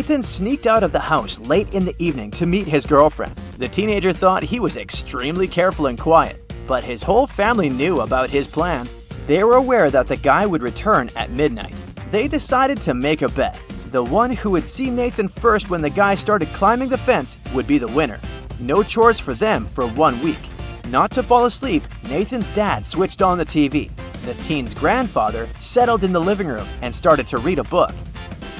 Nathan sneaked out of the house late in the evening to meet his girlfriend. The teenager thought he was extremely careful and quiet, but his whole family knew about his plan. They were aware that the guy would return at midnight. They decided to make a bet. The one who would see Nathan first when the guy started climbing the fence would be the winner. No chores for them for 1 week. Not to fall asleep, Nathan's dad switched on the TV. The teen's grandfather settled in the living room and started to read a book.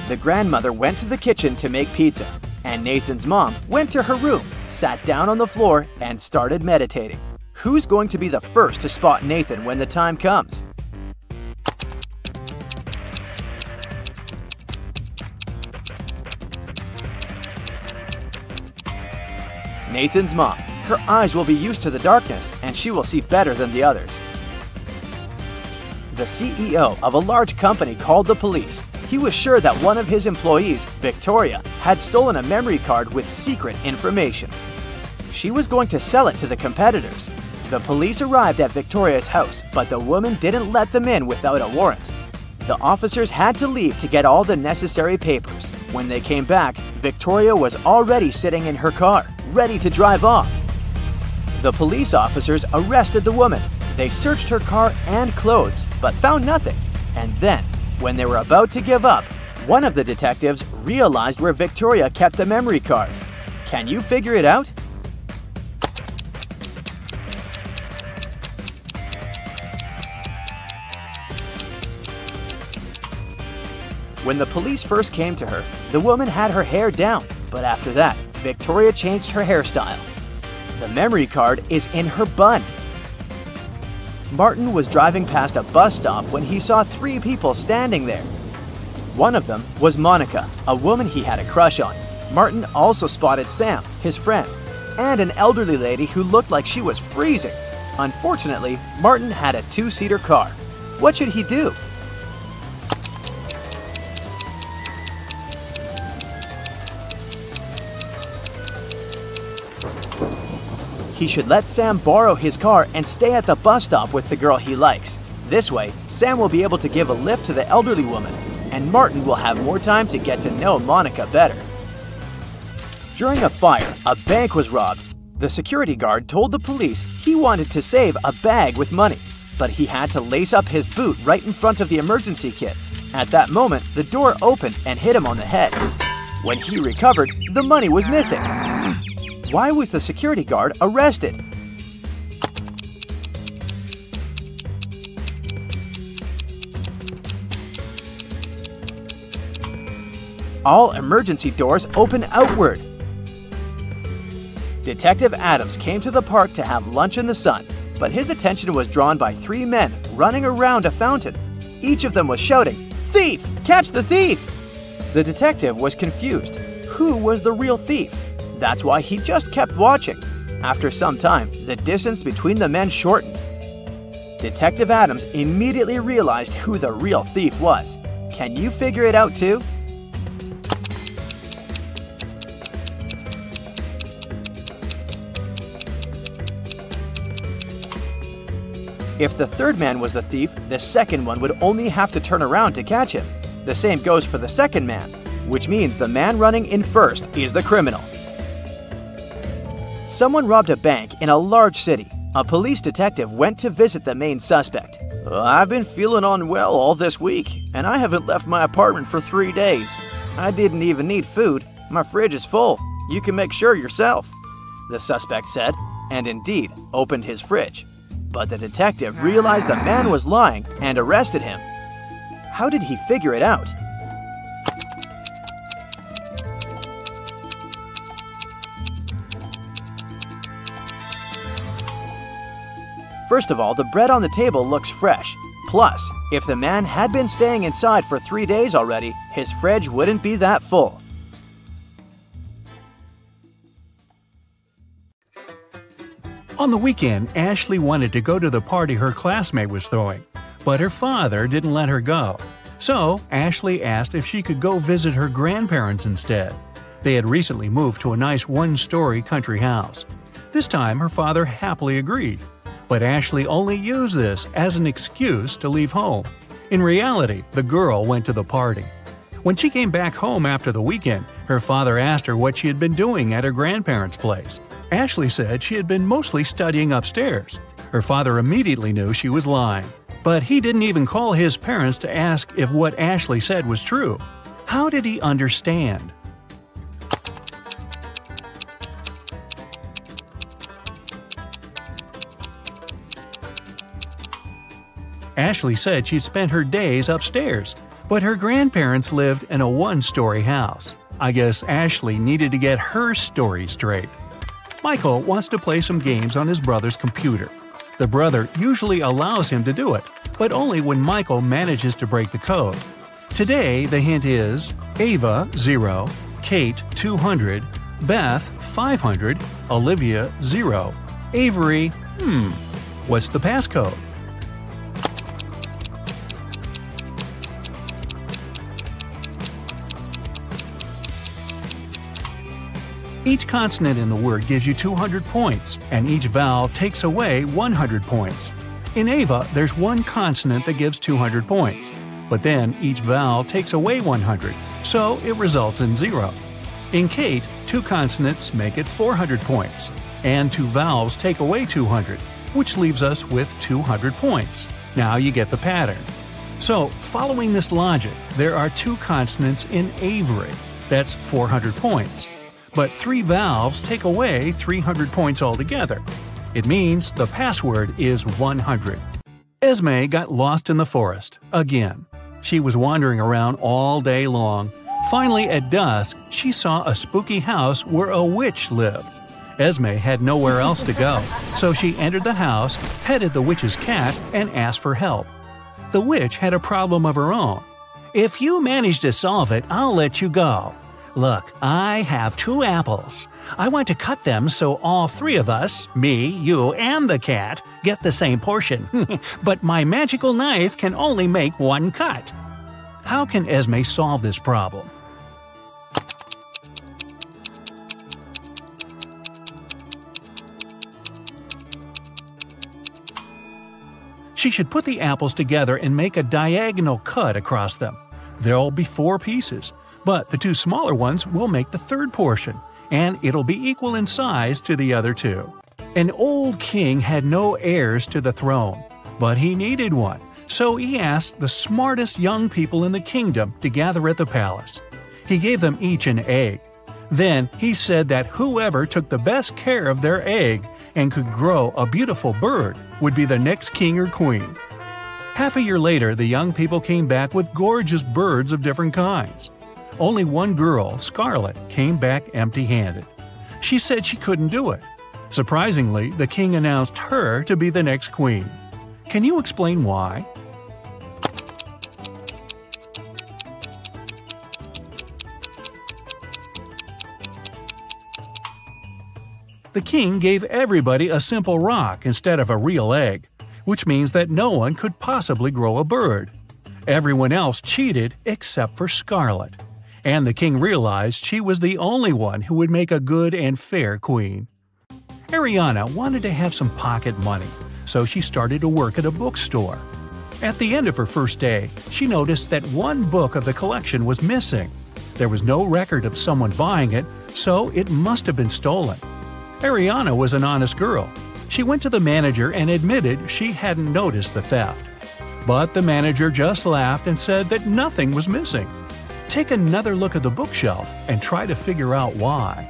The grandmother went to the kitchen to make pizza, and Nathan's mom went to her room, sat down on the floor, and started meditating. Who's going to be the first to spot Nathan when the time comes? Nathan's mom. Her eyes will be used to the darkness, and she will see better than the others. The CEO of a large company called the police. He was sure that one of his employees, Victoria, had stolen a memory card with secret information. She was going to sell it to the competitors. The police arrived at Victoria's house, but the woman didn't let them in without a warrant. The officers had to leave to get all the necessary papers. When they came back, Victoria was already sitting in her car, ready to drive off. The police officers arrested the woman. They searched her car and clothes, but found nothing. And then, when they were about to give up, one of the detectives realized where Victoria kept the memory card. Can you figure it out? When the police first came to her, the woman had her hair down, but after that, Victoria changed her hairstyle. The memory card is in her bun. Martin was driving past a bus stop when he saw 3 people standing there. One of them was Monica, a woman he had a crush on. Martin also spotted Sam, his friend, and an elderly lady who looked like she was freezing. Unfortunately, Martin had a 2-seater car. What should he do? He should let Sam borrow his car and stay at the bus stop with the girl he likes. This way, Sam will be able to give a lift to the elderly woman, and Martin will have more time to get to know Monica better. During a fire, a bank was robbed. The security guard told the police he wanted to save a bag with money, but he had to lace up his boot right in front of the emergency kit. At that moment, the door opened and hit him on the head. When he recovered, the money was missing. Why was the security guard arrested? All emergency doors open outward. Detective Adams came to the park to have lunch in the sun, but his attention was drawn by 3 men running around a fountain. Each of them was shouting, "Thief! Catch the thief!" The detective was confused. Who was the real thief? That's why he just kept watching. After some time, the distance between the men shortened. Detective Adams immediately realized who the real thief was. Can you figure it out too? If the third man was the thief, the second one would only have to turn around to catch him. The same goes for the second man, which means the man running in first is the criminal. Someone robbed a bank in a large city. A police detective went to visit the main suspect. "I've been feeling unwell all this week, and I haven't left my apartment for 3 days. I didn't even need food. My fridge is full. You can make sure yourself," the suspect said, and indeed opened his fridge. But the detective realized the man was lying and arrested him. How did he figure it out? First of all, the bread on the table looks fresh. Plus, if the man had been staying inside for 3 days already, his fridge wouldn't be that full. On the weekend, Ashley wanted to go to the party her classmate was throwing, but her father didn't let her go. So, Ashley asked if she could go visit her grandparents instead. They had recently moved to a nice 1-story country house. This time, her father happily agreed. But Ashley only used this as an excuse to leave home. In reality, the girl went to the party. When she came back home after the weekend, her father asked her what she had been doing at her grandparents' place. Ashley said she had been mostly studying upstairs. Her father immediately knew she was lying. But he didn't even call his parents to ask if what Ashley said was true. How did he understand? Ashley said she'd spent her days upstairs, but her grandparents lived in a one-story house. I guess Ashley needed to get her story straight. Michael wants to play some games on his brother's computer. The brother usually allows him to do it, but only when Michael manages to break the code. Today, the hint is Ava 0, Kate 200, Beth 500, Olivia 0, Avery, what's the passcode? Each consonant in the word gives you 200 points, and each vowel takes away 100 points. In Ava, there's one consonant that gives 200 points, but then each vowel takes away 100, so it results in 0. In Kate, 2 consonants make it 400 points, and 2 vowels take away 200, which leaves us with 200 points. Now you get the pattern. So, following this logic, there are 2 consonants in Avery. That's 400 points. But 3 vowels take away 300 points altogether. It means the password is 100. Esme got lost in the forest, again. She was wandering around all day long. Finally, at dusk, she saw a spooky house where a witch lived. Esme had nowhere else to go, so she entered the house, petted the witch's cat, and asked for help. The witch had a problem of her own. "If you manage to solve it, I'll let you go. Look, I have 2 apples. I want to cut them so all 3 of us, me, you, and the cat, get the same portion. But my magical knife can only make 1 cut." How can Esme solve this problem? She should put the apples together and make a diagonal cut across them. There'll be 4 pieces. But the 2 smaller ones will make the 3rd portion, and it'll be equal in size to the other 2. An old king had no heirs to the throne, but he needed one, so he asked the smartest young people in the kingdom to gather at the palace. He gave them each an egg. Then he said that whoever took the best care of their egg and could grow a beautiful bird would be the next king or queen. Half a year later, the young people came back with gorgeous birds of different kinds. Only one girl, Scarlet, came back empty-handed. She said she couldn't do it. Surprisingly, the king announced her to be the next queen. Can you explain why? The king gave everybody a simple rock instead of a real egg, which means that no one could possibly grow a bird. Everyone else cheated except for Scarlet. And the king realized she was the only one who would make a good and fair queen. Ariana wanted to have some pocket money, so she started to work at a bookstore. At the end of her first day, she noticed that one book of the collection was missing. There was no record of someone buying it, so it must have been stolen. Ariana was an honest girl. She went to the manager and admitted she hadn't noticed the theft. But the manager just laughed and said that nothing was missing. Take another look at the bookshelf and try to figure out why.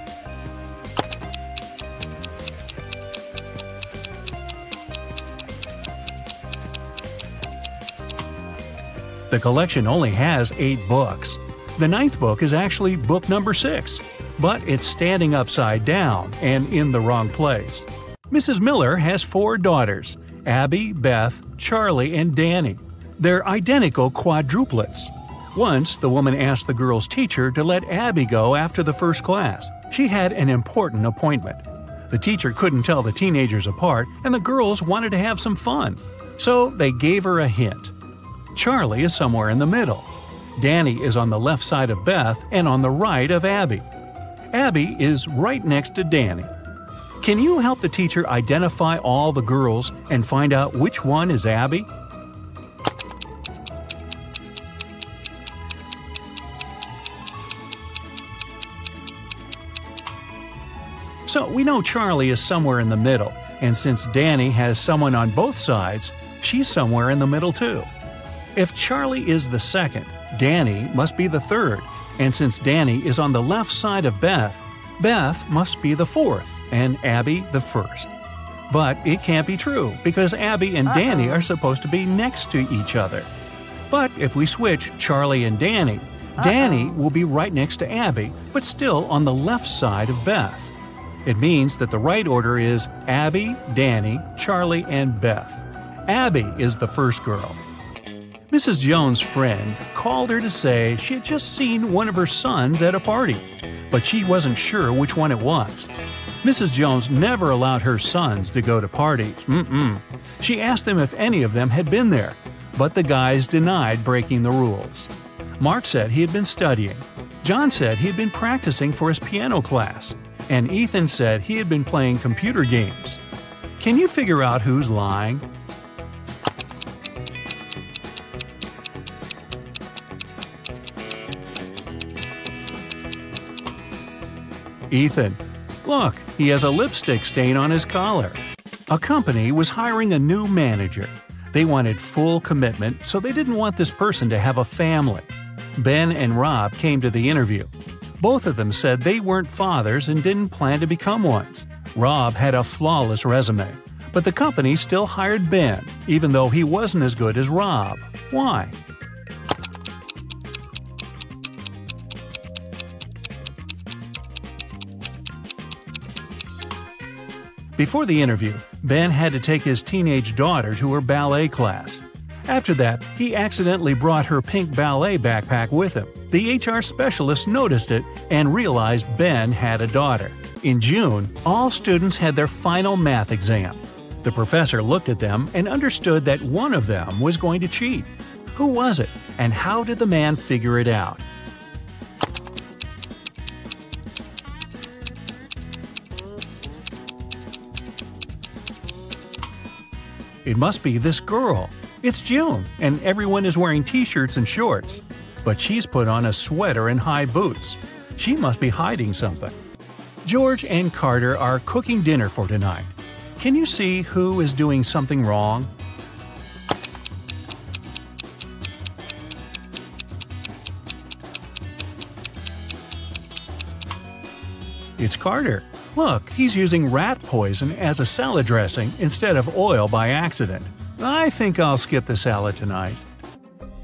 The collection only has 8 books. The 9th book is actually book number 6, but it's standing upside down and in the wrong place. Mrs. Miller has 4 daughters, Abby, Beth, Charlie, and Danny. They're identical quadruplets. Once, the woman asked the girl's teacher to let Abby go after the first class. She had an important appointment. The teacher couldn't tell the teenagers apart, and the girls wanted to have some fun. So they gave her a hint. Charlie is somewhere in the middle. Danny is on the left side of Beth and on the right of Abby. Abby is right next to Danny. Can you help the teacher identify all the girls and find out which one is Abby? So we know Charlie is somewhere in the middle, and since Danny has someone on both sides, she's somewhere in the middle too. If Charlie is the second, Danny must be the third, and since Danny is on the left side of Beth, Beth must be the fourth, and Abby the first. But it can't be true, because Abby and Danny are supposed to be next to each other. But if we switch Charlie and Danny, Danny will be right next to Abby, but still on the left side of Beth. It means that the right order is Abby, Danny, Charlie, and Beth. Abby is the first girl. Mrs. Jones' friend called her to say she had just seen one of her sons at a party, but she wasn't sure which one it was. Mrs. Jones never allowed her sons to go to parties. She asked them if any of them had been there, but the guys denied breaking the rules. Mark said he had been studying. John said he had been practicing for his piano class. And Ethan said he had been playing computer games. Can you figure out who's lying? Ethan. Look, he has a lipstick stain on his collar. A company was hiring a new manager. They wanted full commitment, so they didn't want this person to have a family. Ben and Rob came to the interview. Both of them said they weren't fathers and didn't plan to become ones. Rob had a flawless resume, but the company still hired Ben, even though he wasn't as good as Rob. Why? Before the interview, Ben had to take his teenage daughter to her ballet class. After that, he accidentally brought her pink ballet backpack with him. The HR specialist noticed it and realized Ben had a daughter. In June, all students had their final math exam. The professor looked at them and understood that one of them was going to cheat. Who was it, and how did the man figure it out? It must be this girl. It's June, and everyone is wearing t-shirts and shorts. But she's put on a sweater and high boots. She must be hiding something. George and Carter are cooking dinner for tonight. Can you see who is doing something wrong? It's Carter. Look, he's using rat poison as a salad dressing instead of oil by accident. I think I'll skip the salad tonight.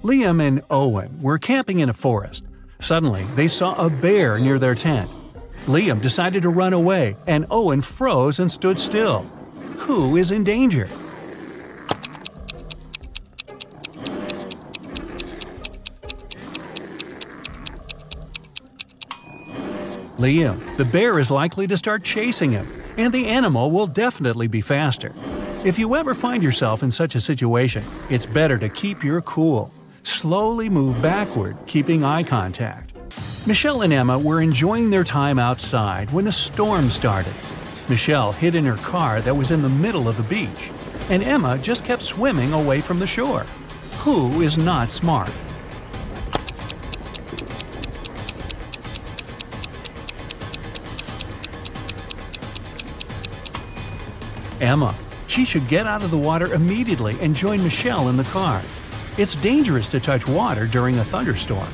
Liam and Owen were camping in a forest. Suddenly, they saw a bear near their tent. Liam decided to run away, and Owen froze and stood still. Who is in danger? Liam. The bear is likely to start chasing him, and the animal will definitely be faster. If you ever find yourself in such a situation, it's better to keep your cool. Slowly move backward, keeping eye contact. Michelle and Emma were enjoying their time outside when a storm started. Michelle hid in her car that was in the middle of the beach, and Emma just kept swimming away from the shore. Who is not smart? Emma. She should get out of the water immediately and join Michelle in the car. It's dangerous to touch water during a thunderstorm.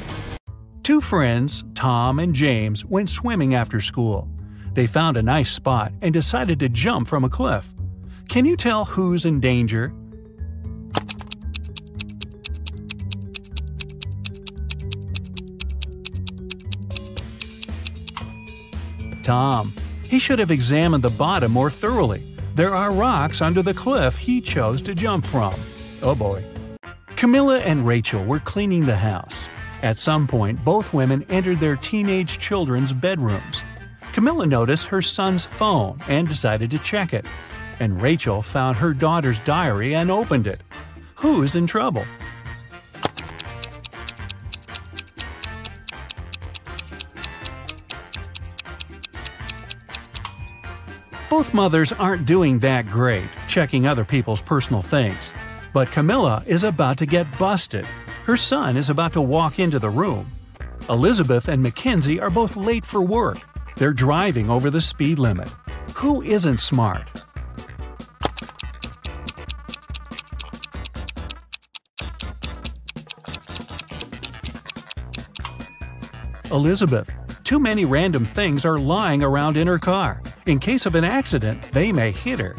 Two friends, Tom and James, went swimming after school. They found a nice spot and decided to jump from a cliff. Can you tell who's in danger? Tom. He should have examined the bottom more thoroughly. There are rocks under the cliff he chose to jump from. Oh boy. Camilla and Rachel were cleaning the house. At some point, both women entered their teenage children's bedrooms. Camilla noticed her son's phone and decided to check it. And Rachel found her daughter's diary and opened it. Who's in trouble? Both mothers aren't doing that great, checking other people's personal things. But Camilla is about to get busted. Her son is about to walk into the room. Elizabeth and Mackenzie are both late for work. They're driving over the speed limit. Who isn't smart? Elizabeth. Too many random things are lying around in her car. In case of an accident, they may hit her.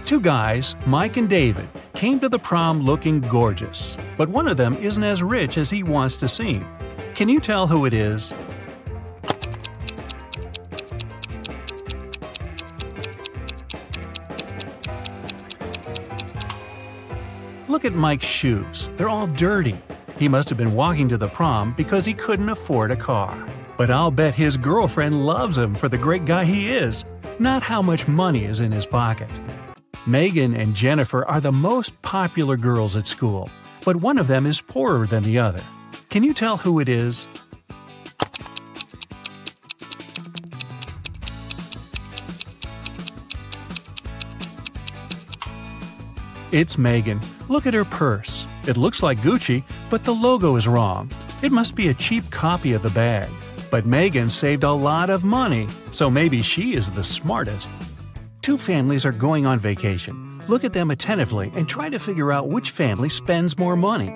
Two guys, Mike and David, came to the prom looking gorgeous, but one of them isn't as rich as he wants to seem. Can you tell who it is? Look at Mike's shoes. They're all dirty. He must have been walking to the prom because he couldn't afford a car. But I'll bet his girlfriend loves him for the great guy he is, not how much money is in his pocket. Megan and Jennifer are the most popular girls at school, but one of them is poorer than the other. Can you tell who it is? It's Megan. Look at her purse. It looks like Gucci, but the logo is wrong. It must be a cheap copy of the bag. But Megan saved a lot of money, so maybe she is the smartest. Two families are going on vacation. Look at them attentively and try to figure out which family spends more money.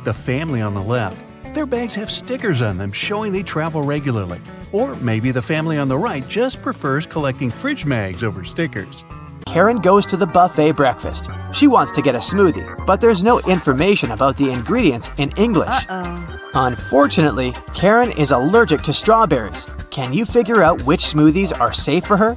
The family on the left. Their bags have stickers on them showing they travel regularly. Or maybe the family on the right just prefers collecting fridge mags over stickers. Karen goes to the buffet breakfast. She wants to get a smoothie, but there's no information about the ingredients in English. Unfortunately, Karen is allergic to strawberries. Can you figure out which smoothies are safe for her?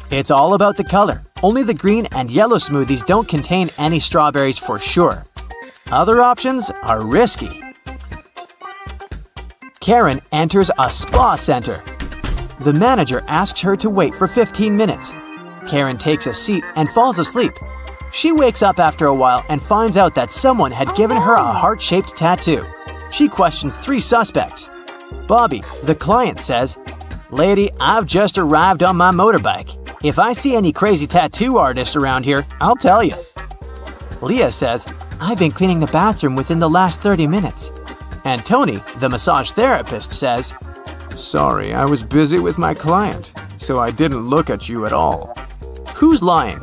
It's all about the color. Only the green and yellow smoothies don't contain any strawberries for sure. Other options are risky. Karen enters a spa center. The manager asks her to wait for 15 minutes. Karen takes a seat and falls asleep. She wakes up after a while and finds out that someone had given her a heart-shaped tattoo. She questions 3 suspects. Bobby, the client, says, "Lady, I've just arrived on my motorbike. If I see any crazy tattoo artists around here, I'll tell you." Leah says, "I've been cleaning the bathroom within the last 30 minutes. And Tony, the massage therapist, says, "Sorry, I was busy with my client, so I didn't look at you at all." Who's lying?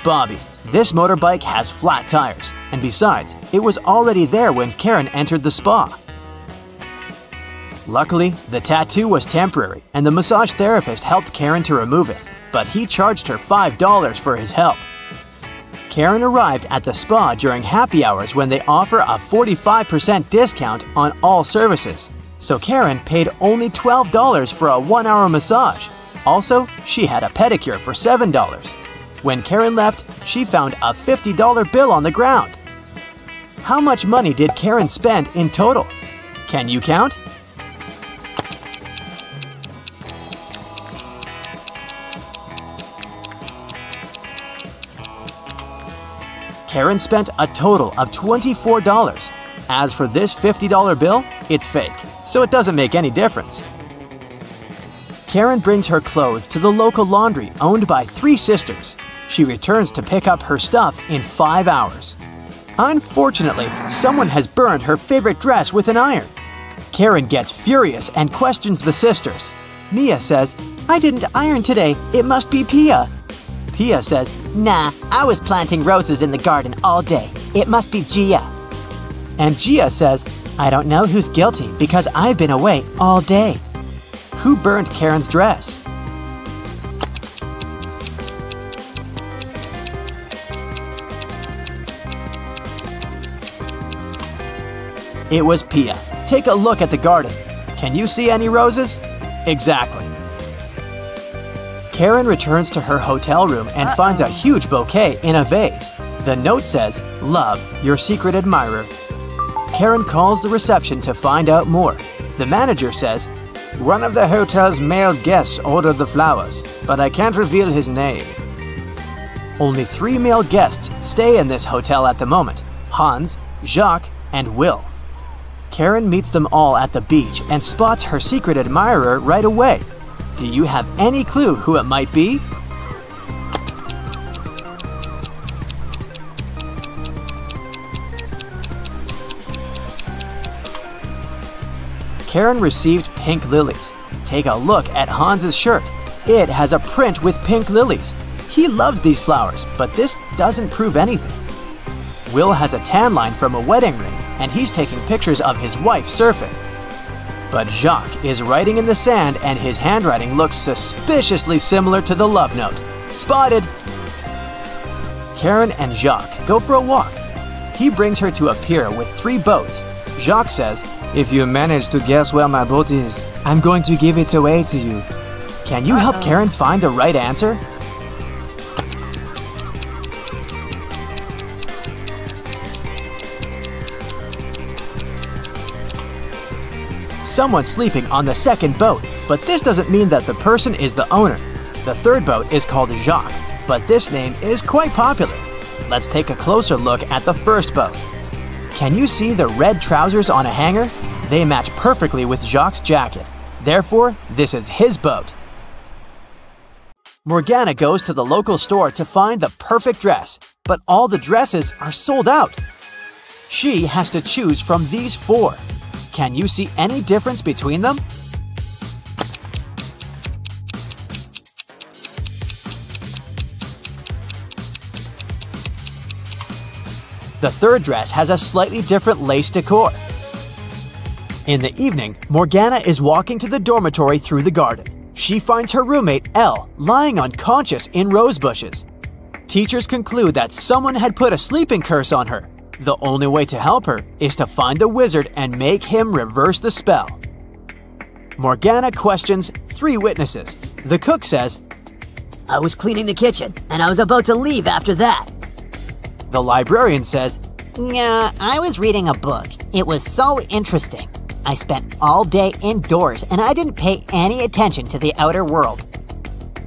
Bobby. This motorbike has flat tires, and besides, it was already there when Karen entered the spa. Luckily, the tattoo was temporary, and the massage therapist helped Karen to remove it, but he charged her $5 for his help. Karen arrived at the spa during happy hours when they offer a 45% discount on all services, so Karen paid only $12 for a 1-hour massage. Also, she had a pedicure for $7. When Karen left, she found a $50 bill on the ground. How much money did Karen spend in total? Can you count? Karen spent a total of $24. As for this $50 bill, it's fake, so it doesn't make any difference. Karen brings her clothes to the local laundry owned by 3 sisters. She returns to pick up her stuff in 5 hours. Unfortunately, someone has burned her favorite dress with an iron. Karen gets furious and questions the sisters. Mia says, "I didn't iron today, it must be Pia." Pia says, "Nah, I was planting roses in the garden all day. It must be Gia." And Gia says, "I don't know who's guilty because I've been away all day." Who burned Karen's dress? It was Pia. Take a look at the garden. Can you see any roses? Exactly. Karen returns to her hotel room and finds a huge bouquet in a vase. The note says, "Love, your secret admirer." Karen calls the reception to find out more. The manager says, "One of the hotel's male guests ordered the flowers, but I can't reveal his name." Only 3 male guests stay in this hotel at the moment: Hans, Jacques, and Will. Karen meets them all at the beach and spots her secret admirer right away. Do you have any clue who it might be? Karen received pink lilies. Take a look at Hans's shirt. It has a print with pink lilies. He loves these flowers, but this doesn't prove anything. Will has a tan line from a wedding ring, and he's taking pictures of his wife surfing. But Jacques is writing in the sand, and his handwriting looks suspiciously similar to the love note. Spotted! Karen and Jacques go for a walk. He brings her to a pier with 3 boats. Jacques says, "If you manage to guess where my boat is, I'm going to give it away to you." Can you help Karen find the right answer? Someone's sleeping on the second boat, but this doesn't mean that the person is the owner. The third boat is called Jacques, but this name is quite popular. Let's take a closer look at the first boat. Can you see the red trousers on a hanger? They match perfectly with Jacques' jacket. Therefore, this is his boat. Morgana goes to the local store to find the perfect dress, but all the dresses are sold out. She has to choose from these 4. Can you see any difference between them? The third dress has a slightly different lace decor. In the evening, Morgana is walking to the dormitory through the garden. She finds her roommate, Elle, lying unconscious in rose bushes. Teachers conclude that someone had put a sleeping curse on her. The only way to help her is to find the wizard and make him reverse the spell. Morgana questions 3 witnesses. The cook says, "I was cleaning the kitchen, and I was about to leave after that." The librarian says, "Yeah, I was reading a book. It was so interesting. I spent all day indoors and I didn't pay any attention to the outer world."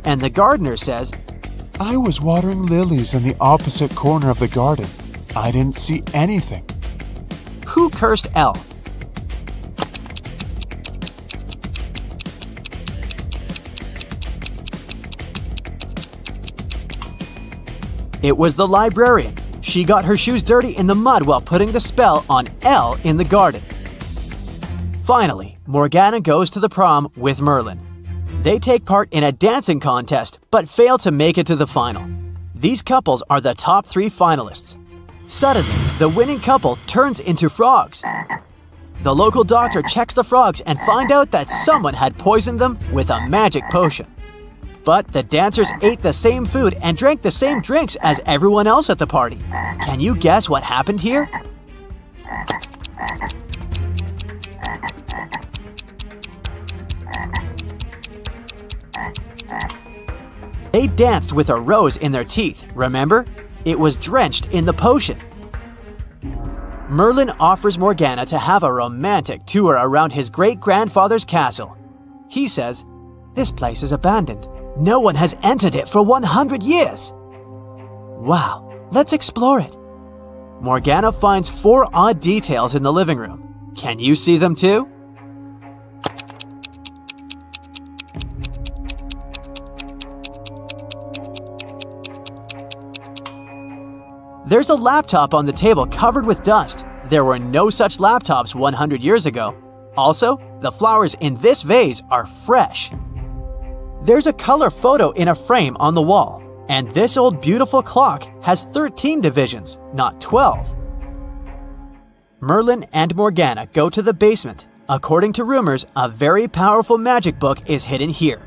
And the gardener says, "I was watering lilies in the opposite corner of the garden. I didn't see anything." Who cursed Elle? It was the librarian. She got her shoes dirty in the mud while putting the spell on Elle in the garden. Finally, Morgana goes to the prom with Merlin. They take part in a dancing contest but fail to make it to the final. These couples are the top 3 finalists. Suddenly, the winning couple turns into frogs. The local doctor checks the frogs and finds out that someone had poisoned them with a magic potion. But the dancers ate the same food and drank the same drinks as everyone else at the party. Can you guess what happened here? They danced with a rose in their teeth, remember? It was drenched in the potion. Merlin offers Morgana to have a romantic tour around his great-grandfather's castle. He says, "This place is abandoned. No one has entered it for 100 years. Wow, let's explore it." Morgana finds 4 odd details in the living room. Can you see them too? There's a laptop on the table covered with dust. There were no such laptops 100 years ago. Also, the flowers in this vase are fresh. There's a color photo in a frame on the wall, and this old beautiful clock has 13 divisions, not 12. Merlin and Morgana go to the basement. According to rumors, a very powerful magic book is hidden here.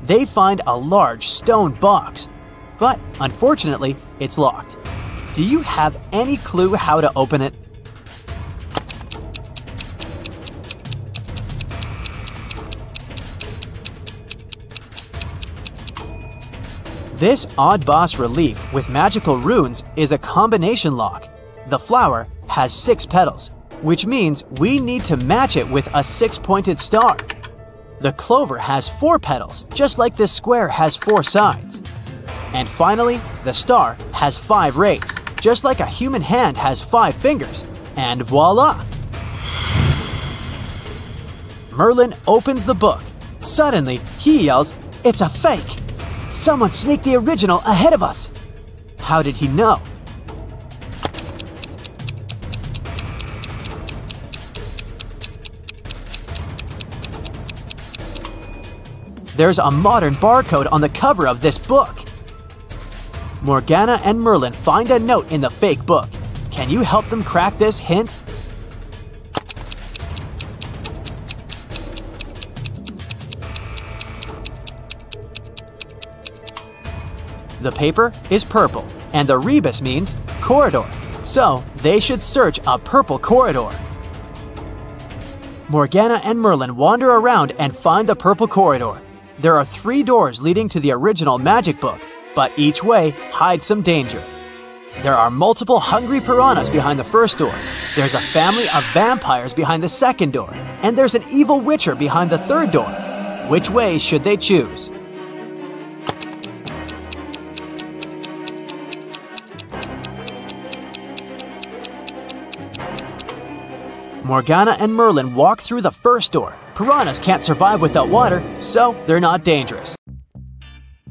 They find a large stone box, but unfortunately, it's locked. Do you have any clue how to open it? This odd boss relief with magical runes is a combination lock. The flower has 6 petals, which means we need to match it with a 6-pointed star. The clover has 4 petals, just like this square has 4 sides. And finally, the star has 5 rays, just like a human hand has 5 fingers. And voila! Merlin opens the book. Suddenly, he yells, "It's a fake! Someone sneaked the original ahead of us!" How did he know? There's a modern barcode on the cover of this book. Morgana and Merlin find a note in the fake book. Can you help them crack this hint? The paper is purple, and the rebus means corridor, so they should search a purple corridor. Morgana and Merlin wander around and find the purple corridor. There are 3 doors leading to the original magic book, but each way hides some danger. There are multiple hungry piranhas behind the first door. There's a family of vampires behind the second door, and there's an evil witcher behind the third door. Which way should they choose? Morgana and Merlin walk through the first door. Piranhas can't survive without water, so they're not dangerous.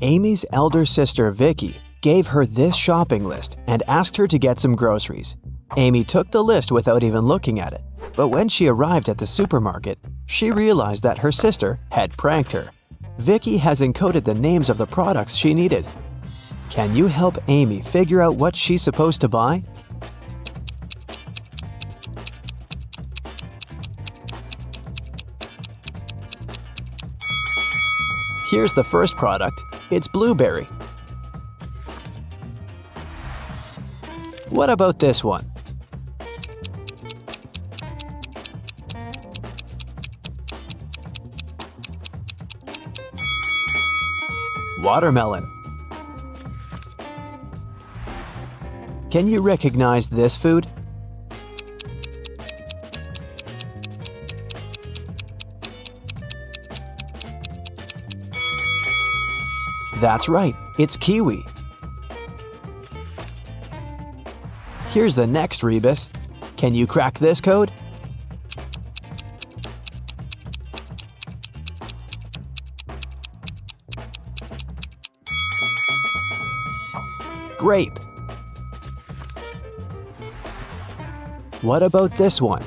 Amy's elder sister, Vicky, gave her this shopping list and asked her to get some groceries. Amy took the list without even looking at it, but when she arrived at the supermarket, she realized that her sister had pranked her. Vicky has encoded the names of the products she needed. Can you help Amy figure out what she's supposed to buy? Here's the first product. It's blueberry. What about this one? Watermelon. Can you recognize this food? That's right, it's kiwi. Here's the next rebus. Can you crack this code? Grape. What about this one?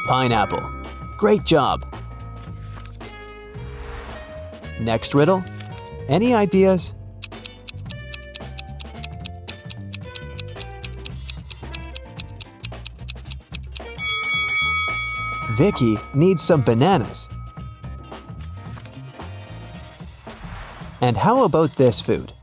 Pineapple. Great job. Next riddle. Any ideas? Vicky needs some bananas. And how about this food?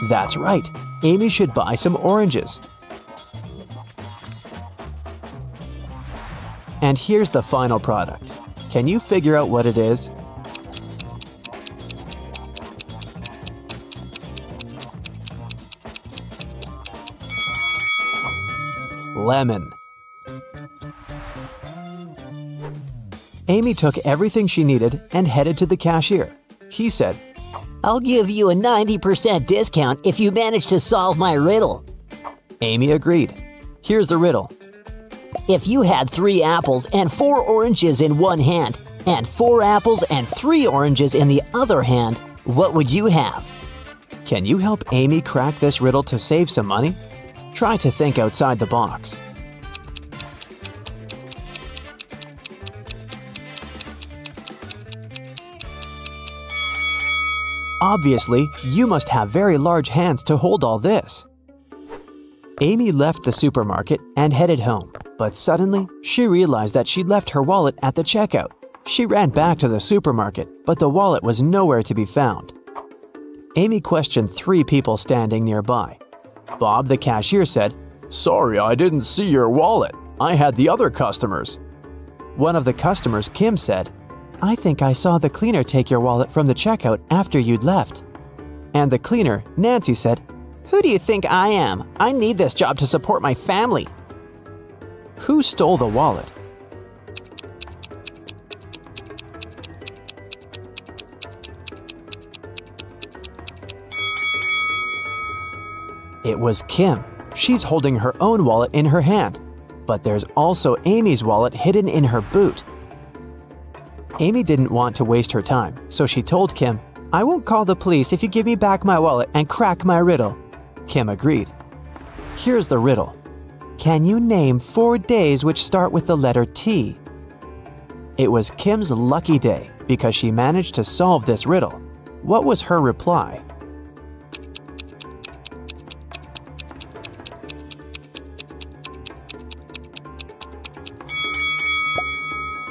That's right, Amy should buy some oranges. And here's the final product. Can you figure out what it is? Lemon. Amy took everything she needed and headed to the cashier. He said, I'll give you a 90% discount if you manage to solve my riddle. Amy agreed. Here's the riddle. If you had 3 apples and 4 oranges in one hand, and 4 apples and 3 oranges in the other hand, what would you have? Can you help Amy crack this riddle to save some money? Try to think outside the box. Obviously, you must have very large hands to hold all this. Amy left the supermarket and headed home, but suddenly she realized that she'd left her wallet at the checkout. She ran back to the supermarket, but the wallet was nowhere to be found. Amy questioned 3 people standing nearby. Bob, the cashier, said, "Sorry, I didn't see your wallet. I had the other customers." One of the customers, Kim, said, "I think I saw the cleaner take your wallet from the checkout after you'd left." And the cleaner, Nancy, said, "Who do you think I am? I need this job to support my family." Who stole the wallet? It was Kim. She's holding her own wallet in her hand. But there's also Amy's wallet hidden in her boot. Amy didn't want to waste her time, so she told Kim, "I won't call the police if you give me back my wallet and crack my riddle." Kim agreed. Here's the riddle. Can you name 4 days which start with the letter T? It was Kim's lucky day because she managed to solve this riddle. What was her reply?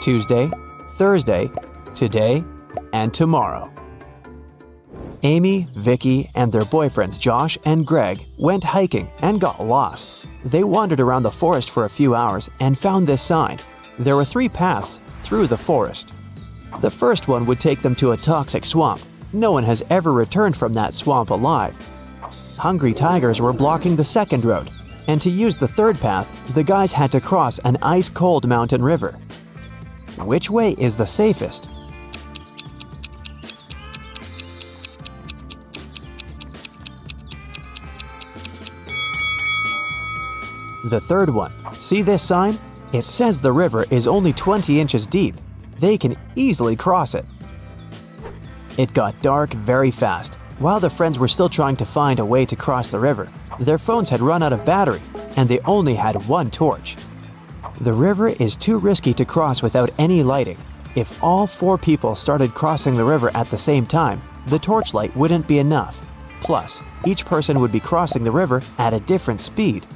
Tuesday, Thursday, today, and tomorrow. Amy, Vicky, and their boyfriends Josh and Greg went hiking and got lost. They wandered around the forest for a few hours and found this sign. There were 3 paths through the forest. The first one would take them to a toxic swamp. No one has ever returned from that swamp alive. Hungry tigers were blocking the second road, and to use the third path, the guys had to cross an ice-cold mountain river. Which way is the safest? The third one. See this sign? It says the river is only 20 inches deep. They can easily cross it. It got dark very fast. While the friends were still trying to find a way to cross the river, their phones had run out of battery, and they only had 1 torch. The river is too risky to cross without any lighting. If all 4 people started crossing the river at the same time, the torchlight wouldn't be enough. Plus, each person would be crossing the river at a different speed.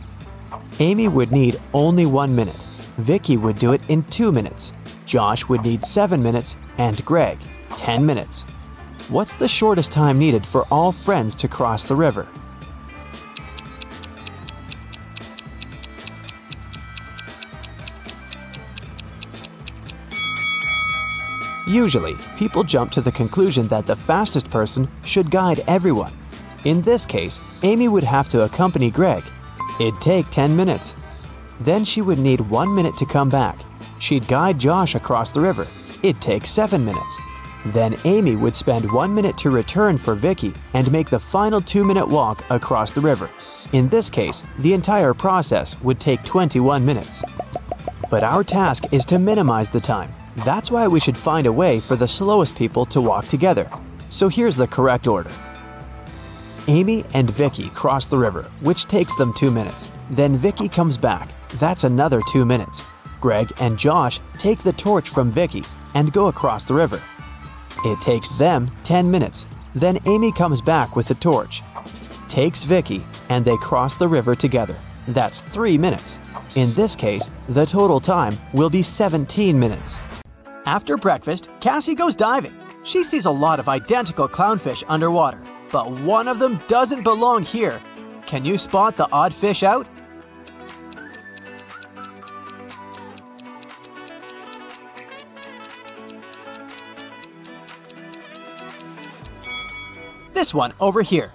Amy would need only 1 minute. Vicky would do it in 2 minutes. Josh would need 7 minutes, and Greg, 10 minutes. What's the shortest time needed for all friends to cross the river? Usually, people jump to the conclusion that the fastest person should guide everyone. In this case, Amy would have to accompany Greg. It'd take 10 minutes. Then she would need 1 minute to come back. She'd guide Josh across the river. It'd take 7 minutes. Then Amy would spend 1 minute to return for Vicky and make the final 2-minute walk across the river. In this case, the entire process would take 21 minutes. But our task is to minimize the time. That's why we should find a way for the slowest people to walk together. So here's the correct order. Amy and Vicky cross the river, which takes them 2 minutes. Then Vicky comes back. That's another 2 minutes. Greg and Josh take the torch from Vicky and go across the river. It takes them 10 minutes. Then Amy comes back with the torch, takes Vicky, and they cross the river together. That's 3 minutes. In this case, the total time will be 17 minutes. After breakfast, Cassie goes diving. She sees a lot of identical clownfish underwater, but one of them doesn't belong here. Can you spot the odd fish out? This one over here.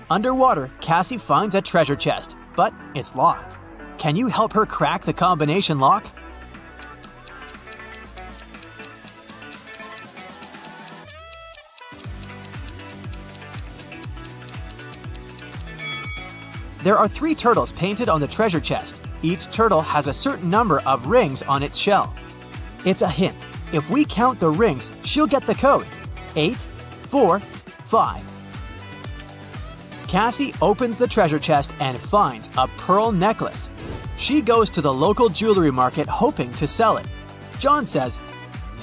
Underwater, Cassie finds a treasure chest, but it's locked. Can you help her crack the combination lock? There are 3 turtles painted on the treasure chest. Each turtle has a certain number of rings on its shell. It's a hint. If we count the rings, she'll get the code. 8, 4, 5. Cassie opens the treasure chest and finds a pearl necklace. She goes to the local jewelry market hoping to sell it. John says,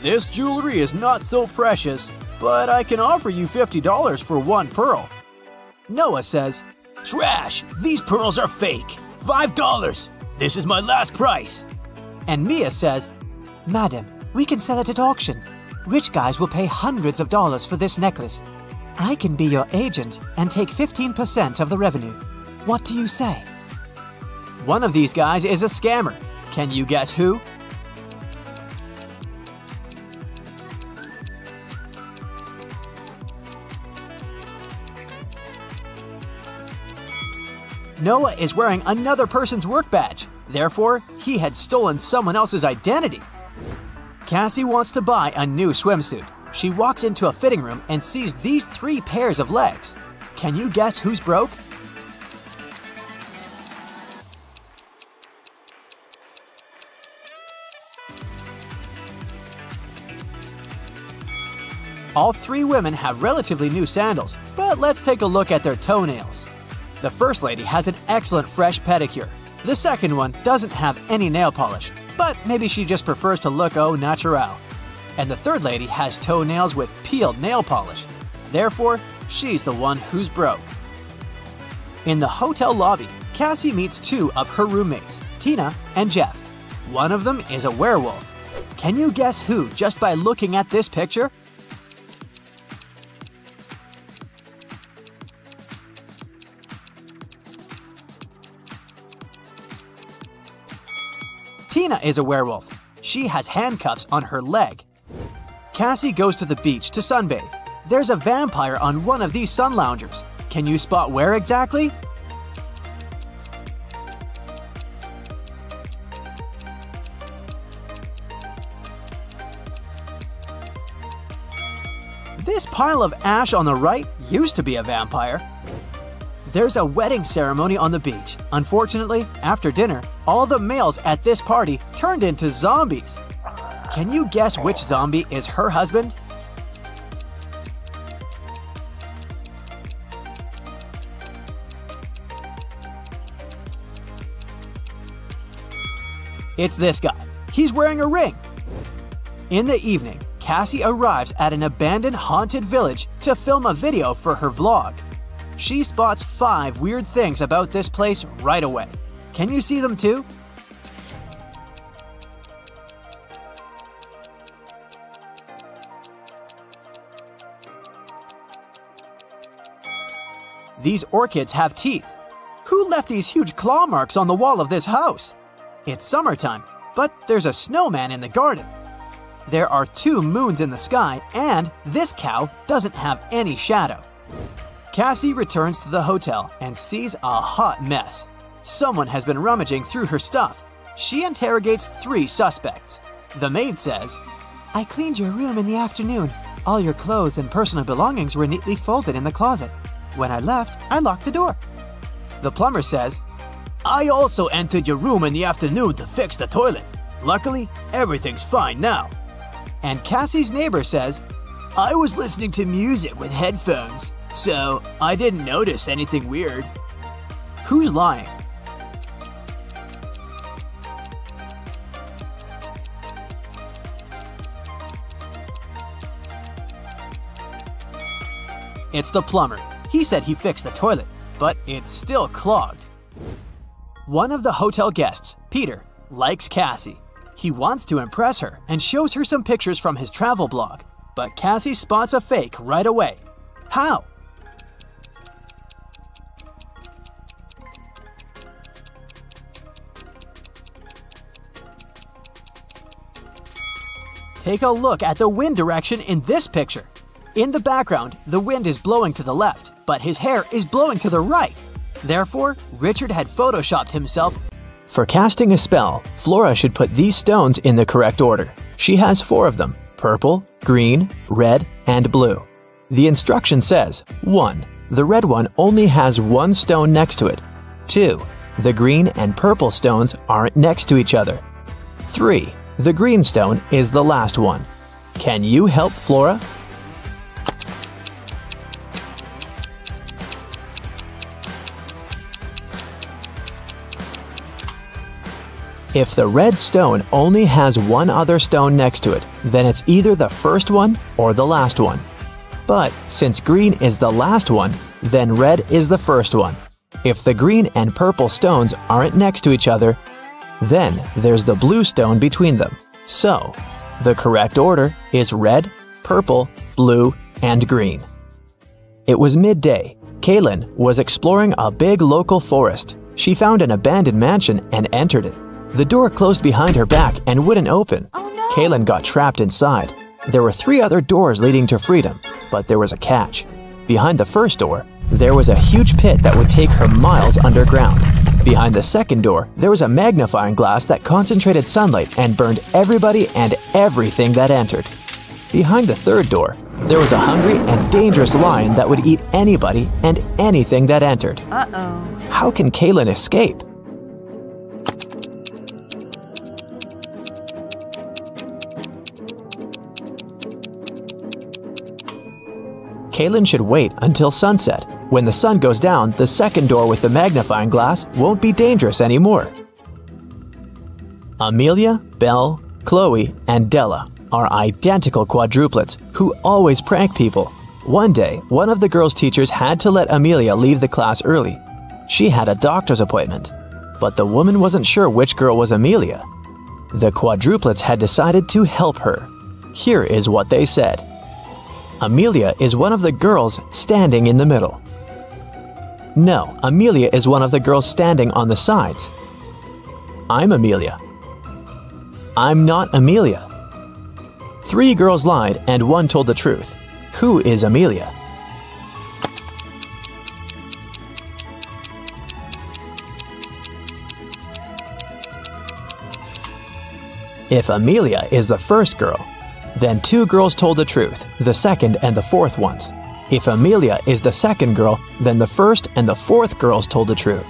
"This jewelry is not so precious, but I can offer you $50 for 1 pearl." Noah says, "Trash! These pearls are fake! $5! This is my last price!" And Mia says, "Madam, we can sell it at auction. Rich guys will pay hundreds of dollars for this necklace. I can be your agent and take 15% of the revenue. What do you say?" One of these guys is a scammer. Can you guess who? Noah is wearing another person's work badge. Therefore, he had stolen someone else's identity. Cassie wants to buy a new swimsuit. She walks into a fitting room and sees these 3 pairs of legs. Can you guess who's broke? All 3 women have relatively new sandals, but let's take a look at their toenails. The first lady has an excellent fresh pedicure. The second one doesn't have any nail polish, but maybe she just prefers to look au naturel. And the third lady has toenails with peeled nail polish. Therefore, she's the one who's broke. In the hotel lobby, Cassie meets 2 of her roommates, Tina and Jeff. One of them is a werewolf. Can you guess who just by looking at this picture? Tina is a werewolf. She has handcuffs on her leg. Cassie goes to the beach to sunbathe. There's a vampire on one of these sun loungers. Can you spot where exactly? This pile of ash on the right used to be a vampire. There's a wedding ceremony on the beach. Unfortunately, after dinner, all the males at this party turned into zombies. Can you guess which zombie is her husband? It's this guy. He's wearing a ring. In the evening, Cassie arrives at an abandoned haunted village to film a video for her vlog. She spots 5 weird things about this place right away. Can you see them too? These orchids have teeth. Who left these huge claw marks on the wall of this house? It's summertime, but there's a snowman in the garden. There are 2 moons in the sky, and this cow doesn't have any shadow. Cassie returns to the hotel and sees a hot mess. Someone has been rummaging through her stuff. She interrogates 3 suspects. The maid says, "I cleaned your room in the afternoon. All your clothes and personal belongings were neatly folded in the closet. When I left, I locked the door." The plumber says, "I also entered your room in the afternoon to fix the toilet. Luckily, everything's fine now." And Cassie's neighbor says, "I was listening to music with headphones, so I didn't notice anything weird." Who's lying? It's the plumber. He said he fixed the toilet, but it's still clogged. One of the hotel guests, Peter, likes Cassie. He wants to impress her and shows her some pictures from his travel blog, but Cassie spots a fake right away. How? Take a look at the wind direction in this picture. In the background, the wind is blowing to the left, but his hair is blowing to the right. Therefore, Richard had photoshopped himself. For casting a spell, Flora should put these stones in the correct order. She has 4 of them: purple, green, red, and blue. The instruction says, 1. The red one only has 1 stone next to it. 2. The green and purple stones aren't next to each other. 3. The green stone is the last one. Can you help Flora? If the red stone only has 1 other stone next to it, then it's either the first one or the last one. But since green is the last one, then red is the first one. If the green and purple stones aren't next to each other, then there's the blue stone between them. So, the correct order is red, purple, blue, and green. It was midday. Kaylin was exploring a big local forest. She found an abandoned mansion and entered it. The door closed behind her back and wouldn't open. Oh no! Kaylin got trapped inside. There were 3 other doors leading to freedom, but there was a catch. Behind the first door, there was a huge pit that would take her miles underground. Behind the second door, there was a magnifying glass that concentrated sunlight and burned everybody and everything that entered. Behind the third door, there was a hungry and dangerous lion that would eat anybody and anything that entered. Uh-oh. How can Kaylin escape? Kaylin should wait until sunset. When the sun goes down, the second door with the magnifying glass won't be dangerous anymore. Amelia, Belle, Chloe, and Della are identical quadruplets who always prank people. One day, one of the girls' teachers had to let Amelia leave the class early. She had a doctor's appointment, but the woman wasn't sure which girl was Amelia. The quadruplets had decided to help her. Here is what they said. Amelia is one of the girls standing in the middle. No, Amelia is one of the girls standing on the sides. I'm Amelia. I'm not Amelia. 3 girls lied and 1 told the truth. Who is Amelia? If Amelia is the first girl, then 2 girls told the truth, the second and the fourth ones. If Amelia is the second girl, then the first and the fourth girls told the truth.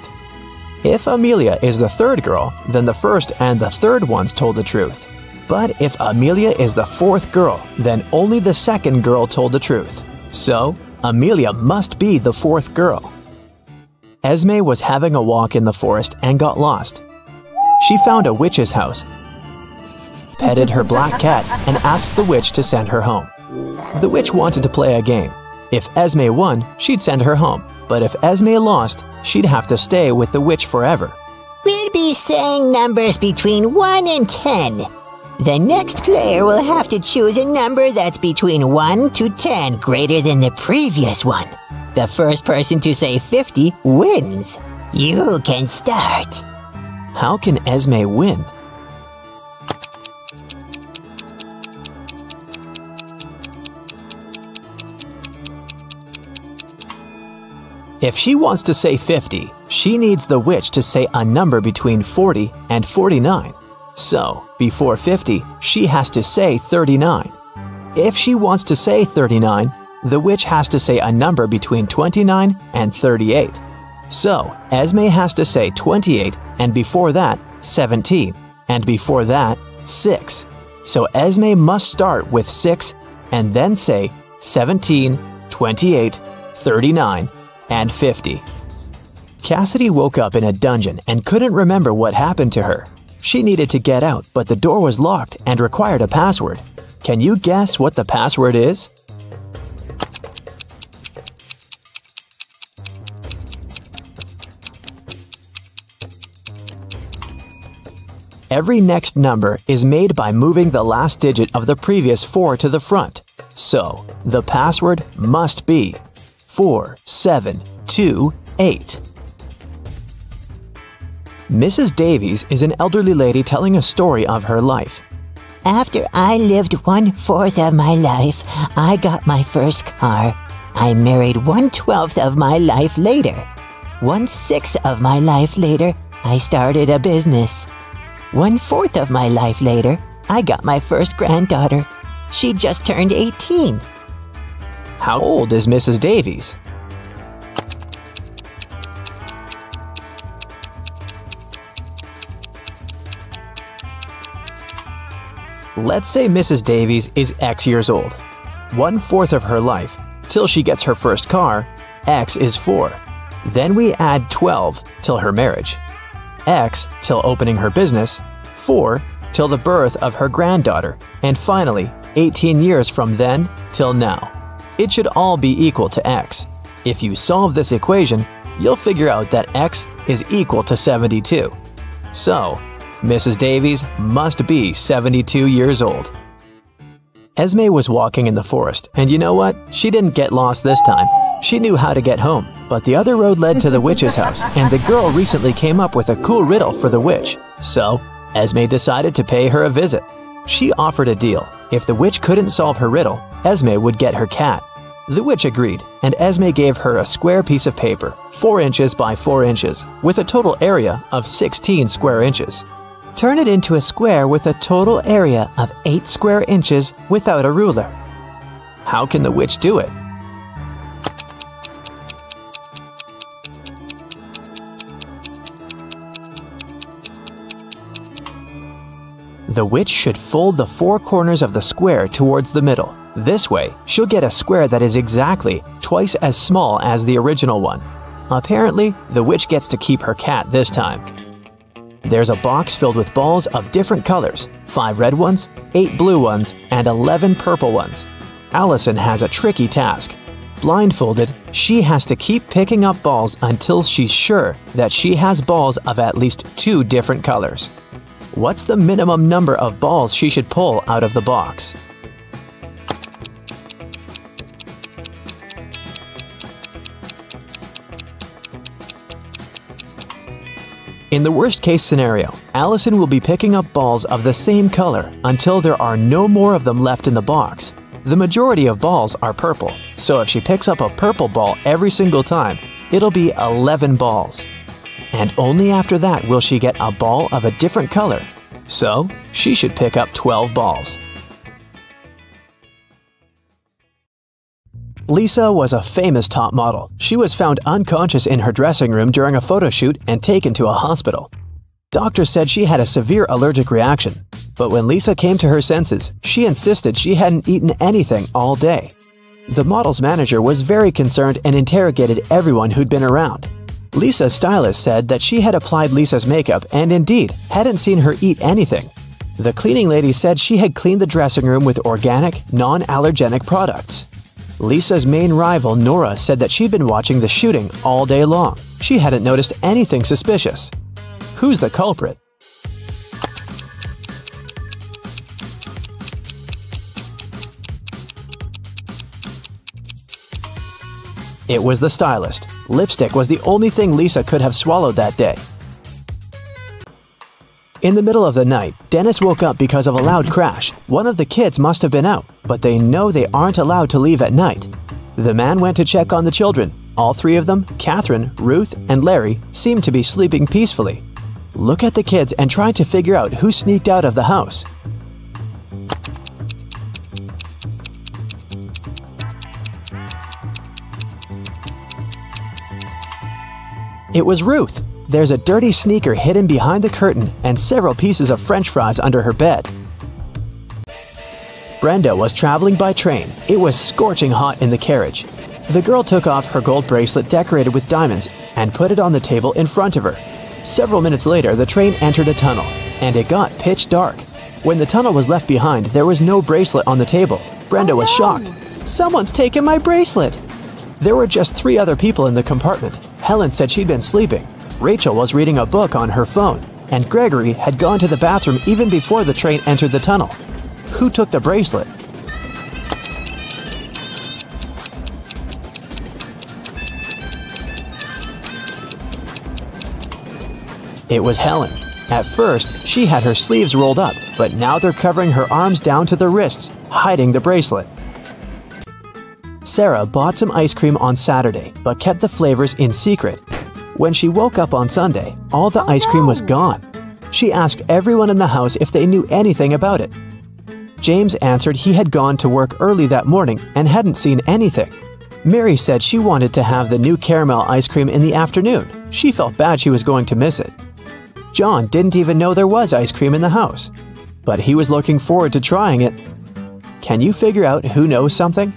If Amelia is the third girl, then the first and the third ones told the truth. But if Amelia is the fourth girl, then only the second girl told the truth. So, Amelia must be the fourth girl. Esme was having a walk in the forest and got lost. She found a witch's house, petted her black cat, and asked the witch to send her home. The witch wanted to play a game. If Esme won, she'd send her home. But if Esme lost, she'd have to stay with the witch forever. We'll be saying numbers between 1 and 10. The next player will have to choose a number that's between 1 to 10 greater than the previous one. The first person to say 50 wins. You can start. How can Esme win? If she wants to say 50, she needs the witch to say a number between 40 and 49. So, before 50, she has to say 39. If she wants to say 39, the witch has to say a number between 29 and 38. So, Esme has to say 28, and before that, 17, and before that, 6. So Esme must start with 6 and then say 17, 28, 39, and 50. Cassidy woke up in a dungeon and couldn't remember what happened to her. She needed to get out, but the door was locked and required a password. Can you guess what the password is? Every next number is made by moving the last digit of the previous 4 to the front. So, the password must be 4728. Mrs. Davies is an elderly lady telling a story of her life. After I lived 1/4 of my life, I got my first car. I married 1/12 of my life later. 1/6 of my life later, I started a business. 1/4 of my life later, I got my first granddaughter. She just turned 18. How old is Mrs. Davies? Let's say Mrs. Davies is X years old. 1/4 of her life, till she gets her first car, X is 4. Then we add 12 till her marriage. X till opening her business, 4 till the birth of her granddaughter, and finally 18 years from then till now. It should all be equal to X. If you solve this equation, you'll figure out that X is equal to 72. So, Mrs. Davies must be 72 years old. Esme was walking in the forest, and you know what? She didn't get lost this time. She knew how to get home, but the other road led to the witch's house, and the girl recently came up with a cool riddle for the witch. So, Esme decided to pay her a visit. She offered a deal. If the witch couldn't solve her riddle, Esme would get her cat. The witch agreed, and Esme gave her a square piece of paper, 4 inches by 4 inches, with a total area of 16 square inches. Turn it into a square with a total area of 8 square inches without a ruler. How can the witch do it? The witch should fold the 4 corners of the square towards the middle. This way, she'll get a square that is exactly twice as small as the original one. Apparently, the witch gets to keep her cat this time. There's a box filled with balls of different colors, 5 red ones, 8 blue ones, and 11 purple ones. Allison has a tricky task. Blindfolded, she has to keep picking up balls until she's sure that she has balls of at least 2 different colors. What's the minimum number of balls she should pull out of the box? In the worst-case scenario, Allison will be picking up balls of the same color until there are no more of them left in the box. The majority of balls are purple, so if she picks up a purple ball every single time, it'll be 11 balls. And only after that will she get a ball of a different color. So, she should pick up 12 balls. Lisa was a famous top model. She was found unconscious in her dressing room during a photo shoot and taken to a hospital. Doctors said she had a severe allergic reaction, but when Lisa came to her senses, she insisted she hadn't eaten anything all day. The model's manager was very concerned and interrogated everyone who'd been around. Lisa's stylist said that she had applied Lisa's makeup and indeed hadn't seen her eat anything. The cleaning lady said she had cleaned the dressing room with organic, non-allergenic products. Lisa's main rival, Nora, said that she'd been watching the shooting all day long. She hadn't noticed anything suspicious. Who's the culprit? It was the stylist. Lipstick was the only thing Lisa could have swallowed that day. In the middle of the night, Dennis woke up because of a loud crash. One of the kids must have been out, but they know they aren't allowed to leave at night. The man went to check on the children. All 3 of them, Catherine, Ruth, and Larry, seemed to be sleeping peacefully. Look at the kids and try to figure out who sneaked out of the house. It was Ruth. There's a dirty sneaker hidden behind the curtain and several pieces of French fries under her bed. Brenda was traveling by train. It was scorching hot in the carriage. The girl took off her gold bracelet decorated with diamonds and put it on the table in front of her. Several minutes later, the train entered a tunnel, and it got pitch dark. When the tunnel was left behind, there was no bracelet on the table. Brenda was shocked. "Someone's taken my bracelet!" There were just 3 other people in the compartment. Helen said she'd been sleeping. Rachel was reading a book on her phone, and Gregory had gone to the bathroom even before the train entered the tunnel. Who took the bracelet? It was Helen. At first, she had her sleeves rolled up, but now they're covering her arms down to the wrists, hiding the bracelet. Sarah bought some ice cream on Saturday, but kept the flavors in secret. When she woke up on Sunday, all the ice cream was gone. She asked everyone in the house if they knew anything about it. James answered he had gone to work early that morning and hadn't seen anything. Mary said she wanted to have the new caramel ice cream in the afternoon. She felt bad she was going to miss it. John didn't even know there was ice cream in the house, but he was looking forward to trying it. Can you figure out who knows something?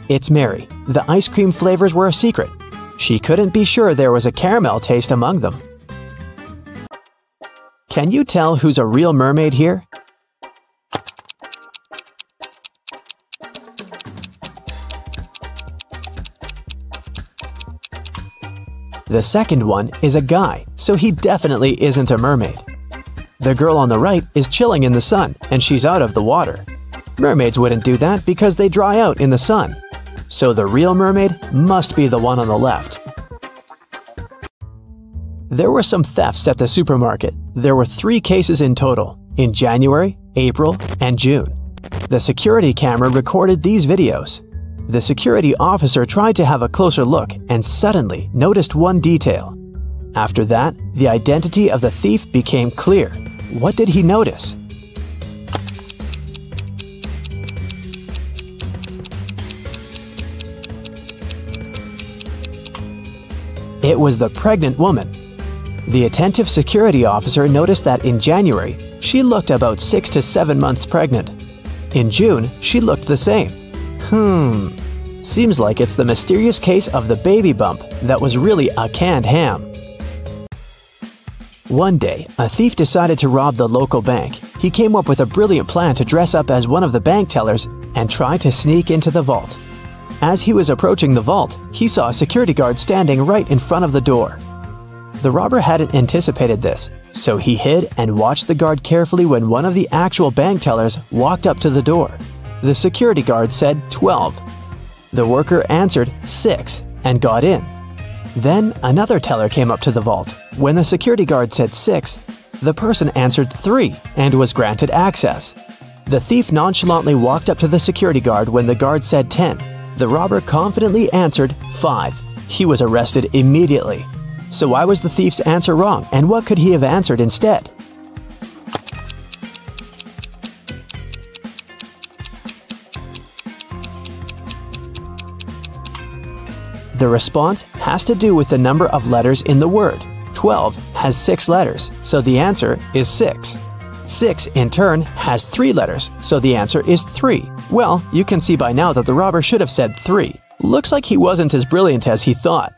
It's Mary. The ice cream flavors were a secret. She couldn't be sure there was a caramel taste among them. Can you tell who's a real mermaid here? The second one is a guy, so he definitely isn't a mermaid. The girl on the right is chilling in the sun, and she's out of the water. Mermaids wouldn't do that because they dry out in the sun. So the real mermaid must be the one on the left. There were some thefts at the supermarket. There were 3 cases in total, in January, April, and June. The security camera recorded these videos. The security officer tried to have a closer look and suddenly noticed one detail. After that, the identity of the thief became clear. What did he notice? It was the pregnant woman. The attentive security officer noticed that in January, she looked about 6 to 7 months pregnant. In June, she looked the same. Seems like it's the mysterious case of the baby bump that was really a canned ham. One day, a thief decided to rob the local bank. He came up with a brilliant plan to dress up as one of the bank tellers and try to sneak into the vault. As he was approaching the vault, he saw a security guard standing right in front of the door. The robber hadn't anticipated this, so he hid and watched the guard carefully when one of the actual bank tellers walked up to the door. The security guard said 12. The worker answered 6 and got in. Then another teller came up to the vault. When the security guard said 6, the person answered 3 and was granted access. The thief nonchalantly walked up to the security guard when the guard said 10. The robber confidently answered 5. He was arrested immediately. So why was the thief's answer wrong, and what could he have answered instead? The response has to do with the number of letters in the word. 12 has 6 letters, so the answer is 6. 6, in turn, has 3 letters, so the answer is 3. Well, you can see by now that the robber should have said 3. Looks like he wasn't as brilliant as he thought.